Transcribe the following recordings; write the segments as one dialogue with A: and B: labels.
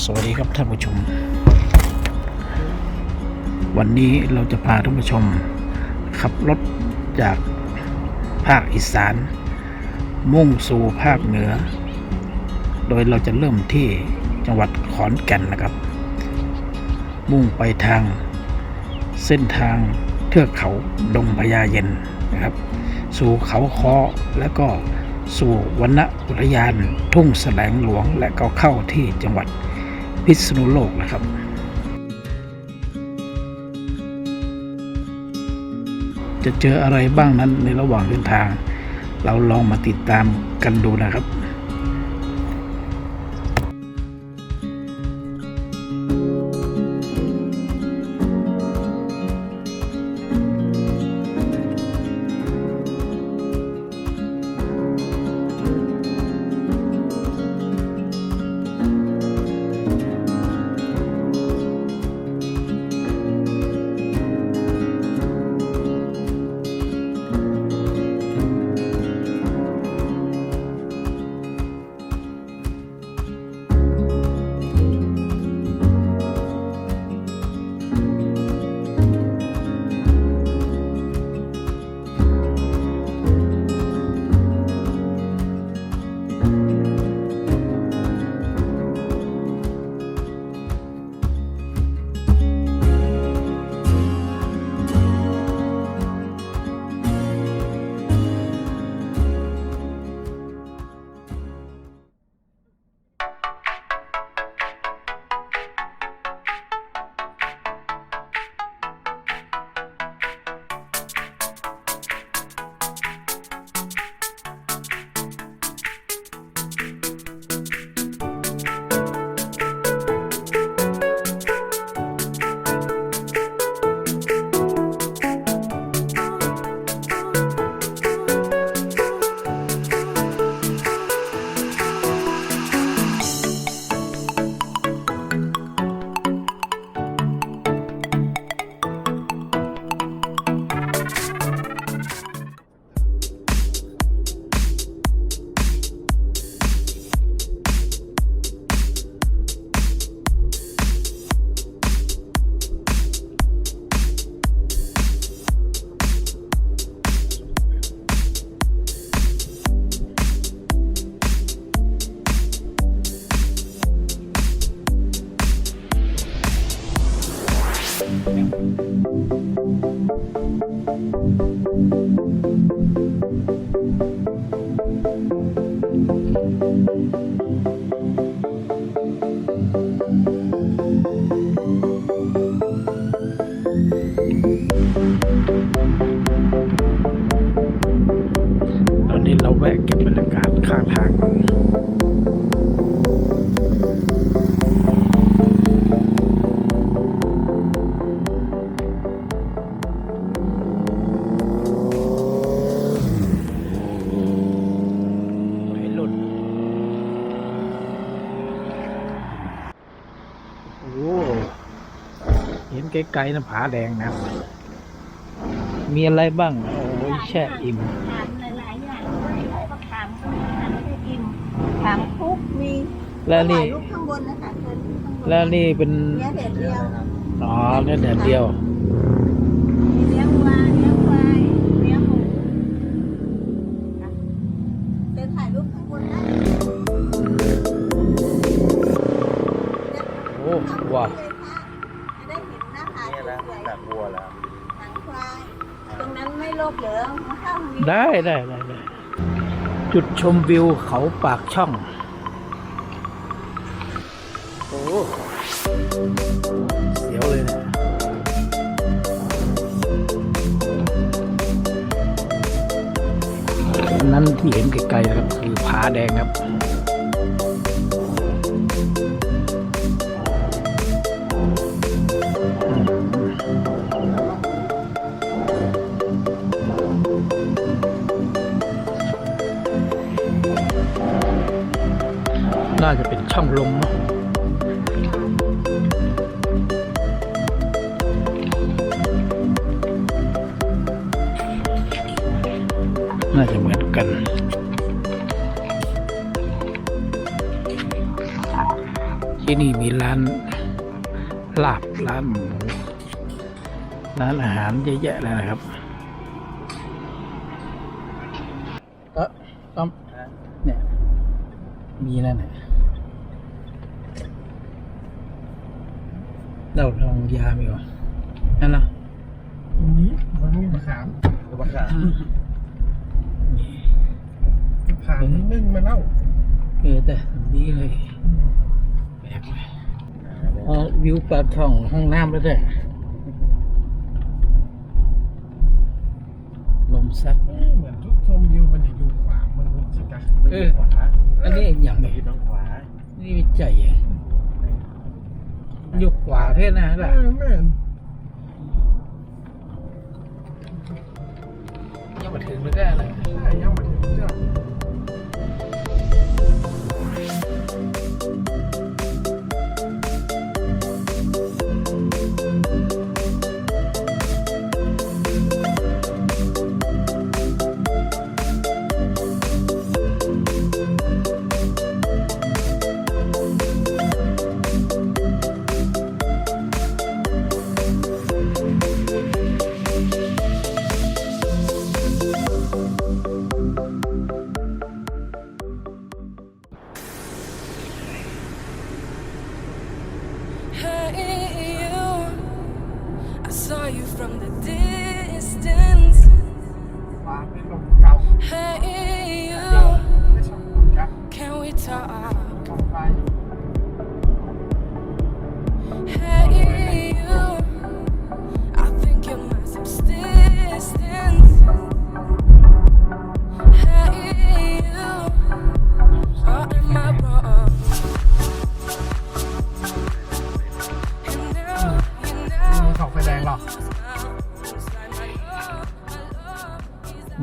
A: สวัสดีครับท่านผู้ชมวันนี้เราจะพาท่านผู้ชมขับรถจากภาคอีสานมุ่งสู่ภาคเหนือโดยเราจะเริ่มที่จังหวัดขอนแก่นนะครับมุ่งไปทางเส้นทางเทือกเขาดงพญาเย็นนะครับสู่เขาคอและก็สู่วรรณอุทยานทุ่งแสลงหลวงและก็เข้าที่จังหวัดพิษณุโลกนะครับจะเจออะไรบ้างนั้นในระหว่างเดินทางเราลองมาติดตามกันดูนะครับตอนนี้เราแวะเก็บบรรยากาศข้างทางเห็นไกลๆนะผาแดงนะมีอะไรบ้างโอ้ยแช่อิ่ม
B: หลายอย่างเลยถามอิ่มถามคุกมี
A: แล้วนี่
B: ลูกข้างบนนะคะ
A: แล้วนี่เป็น
B: เนื้อแดดเดียว
A: อ๋อเนื้อแดดเดียว
B: มีเนื้อวัวเนื้อควายเนื้อหมูเดินถ่ายรูปข้างบนได้
A: โอ้ว้าว
B: จะได้เห็นหน้าผาสวยๆ
C: หนังวัวแล้ว
B: หนังควายตรงนั้นไม่โลภเหลือมาเข้าตรงนี้
A: ได้จุดชมวิวเขาปากช่องโอ้เสียวเลยนะนั้นที่เห็นไกลๆนะครับคือผาแดงครับน่าจะเป็นช่องลมเนาะ น่าจะเหมือนกัน ที่นี่มีร้านลาบร้านหมูร้านอาหารเยอะแยะเลยนะครับก็เนี่ยมีนั่นแหละเราลองยามีวะนั่นนะ
C: นี้มันนุ่มมะขามมะขามขามนึ่งมาเล่า
A: แต่ดีเลยแปลกไหมวิวปลาทองห้องน้ำแล้วด้วยลมซัด
C: เหมือนทุกชมวิวมันจะอยู่ขวามันสิกะ
A: ขวาอันนี้อย่างนี้ทางขวานี่วิจัยอยู่ขวาเท่นะล่ะ
C: แม่
A: ยังมาถึงไม่ได้เลย
C: ยังมาถึงเจ้า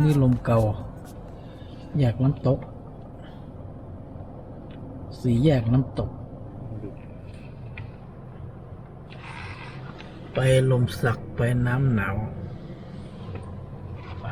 A: นี่ลมเก่าแยกน้ำตกสีแยกน้ำตกไปลมสักไปน้ำหนาวไป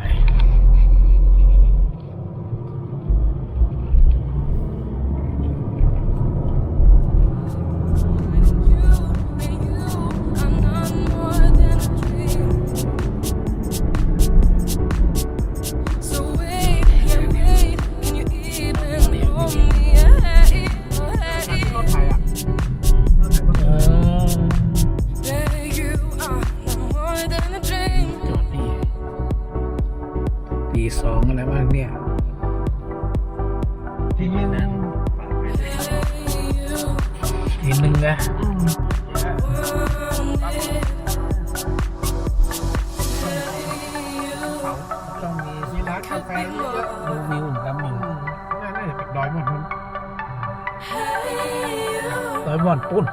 A: สองอะไรบ้างเนี่ย
C: ทีนี้นะ
A: ทีหนึ่งนะ
C: ต้องมีร้านกาแฟเยอะ
A: ดูวิวน้ำหนึ่ง
C: น่าจะเป็นดอยหมดมัน
A: ดอยหมอนปุ้น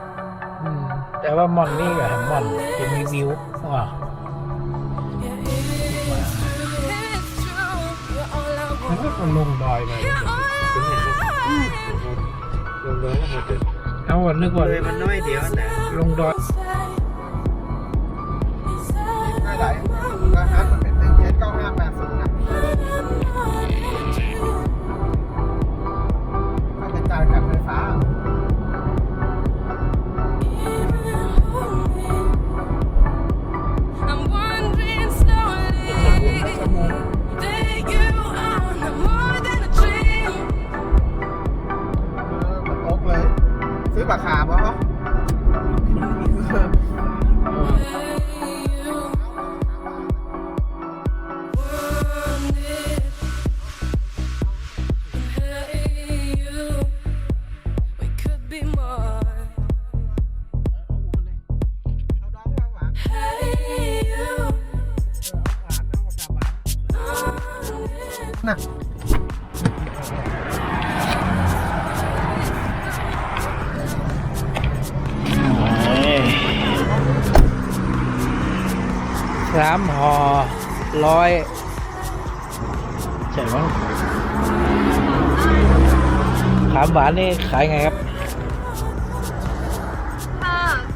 A: แต่ว่าหมอนนี่กับหมอนจะมีวิวว่ะ
C: มันก็ลงดอยไปลงดอยแล้วมันจะ
A: เอาวันนึกว่า
C: เลยมันน้อยเดียวนะ
A: ลงดอย
C: ไม่ไหลราคามันเป็น1,9580นะมันเป็นการกับไฟฟ้าซื้อปากขาบ่ฮะน่ะ
A: 3 ห่อ 100ใช่ไหมขามหวานนี่ขายไงครับ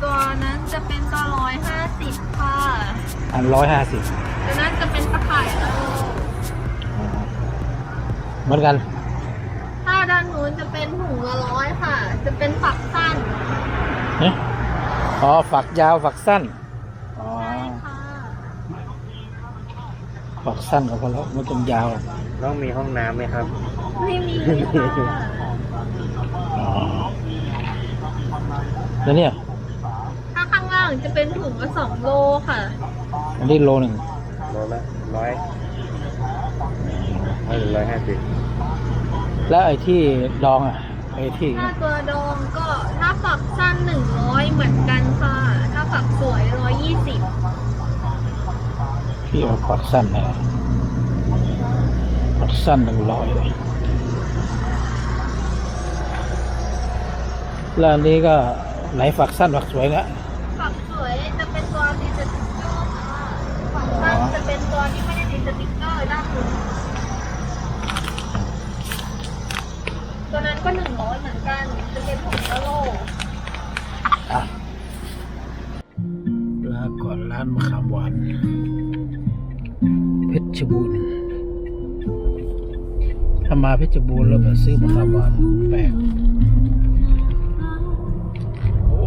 B: ตัวนั้นจะเป็นตัว150ค่ะ
A: อัน150
B: ตัวนั้นจะเป็นตะไคร้
A: เหมือนกัน
B: ถ้าด้านนู้ นู้นจะเป็นถุงละ100ค่ะ จะเป็นฝักสั้น
A: เนี่ยอ๋อฝักยาวฝักสั้นอ๋อ
B: ใช่ค่ะ
A: ฝักสั้นก็พอแล้วไม่ต้องยาว
C: ต้องมีห้องน้ำไหมครับ
B: ไม่มีค่ะ
A: อ๋อแล้วเนี่ย
B: ถ้าข้างล่างจะเป็นถุงละ2 โลค่ะ
A: อันนี้โลหนึ่ง
C: โลละ150
A: แล้วไอ้ที่ดองอ่ะไอ้ที่
B: ถ้าตัวดองก็ถ้าฝักสั้น100เหมือนกันค่ะ ถ้าฝักสวย120
A: ที่เอาฝักสั้นนะฝักสั้น100แล้วอันนี้ก็ไหนฝักสั้นฝักสวยนะ
B: ฝักสวยจะเป็นตัวติดสติ๊กเกอร์ค่ะฝักสั้นจะเป็นตัวที่ไม่ได้ติดสติ๊กเกอร์ด้านบนตัวนั้นก็100เหมือนกัน จะเป็นถุงละโล
A: อ่ะแล้วก่อนร้านมะขามหวานเพชรบูรณ์ถ้ามาเพชรบูรณ์แล้วมาซื้อมะขามหวานแปลกโอ้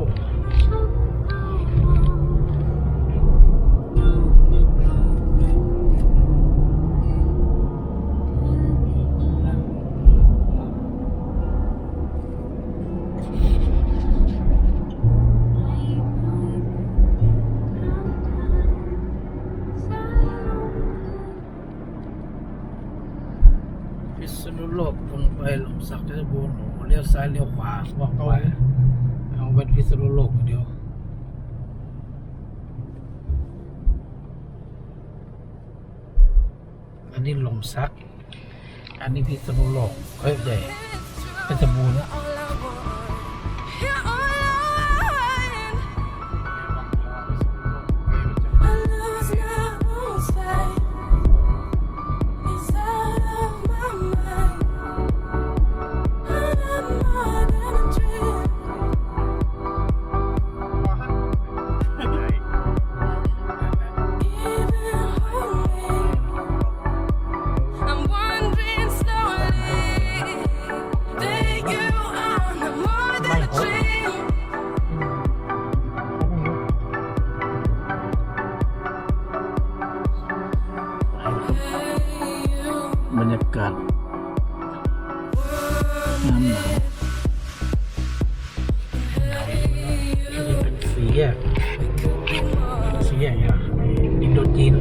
A: พิษณุโลกตรงไปลมสักเพชรบูรณ์เลี้ยวซ้ายเลี้ยวขวาบอกไปเอาเป็นพิษณุโลกอย่างเดียวอันนี้ลมสักอันนี้พิษณุโลกเฮ้ยใหญ่เพชรบูรณ์บรรยากาศน้ำหนาวนี่เป็นสี่แยกอย่างอินโดจีน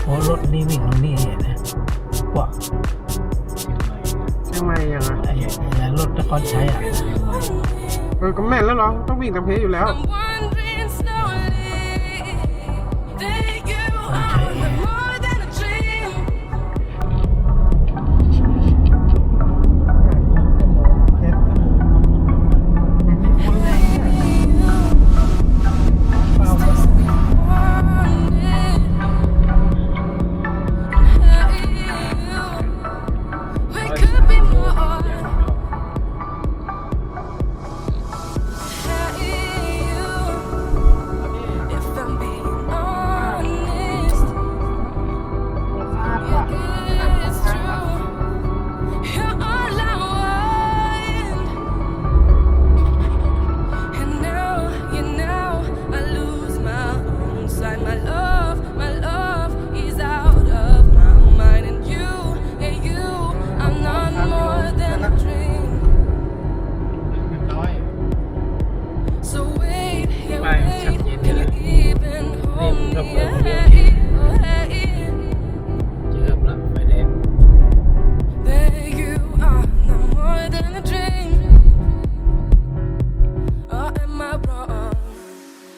A: โอ้รถนี่วิ่งตรงนี้นะกว่า
C: ใช่ไหมยังไง
A: ไอ้รถนครชัยอ่ะ
C: ก็แม่นแล้วเหรอต้องวิ่งตามเพจอยู่แล้ว
D: I'm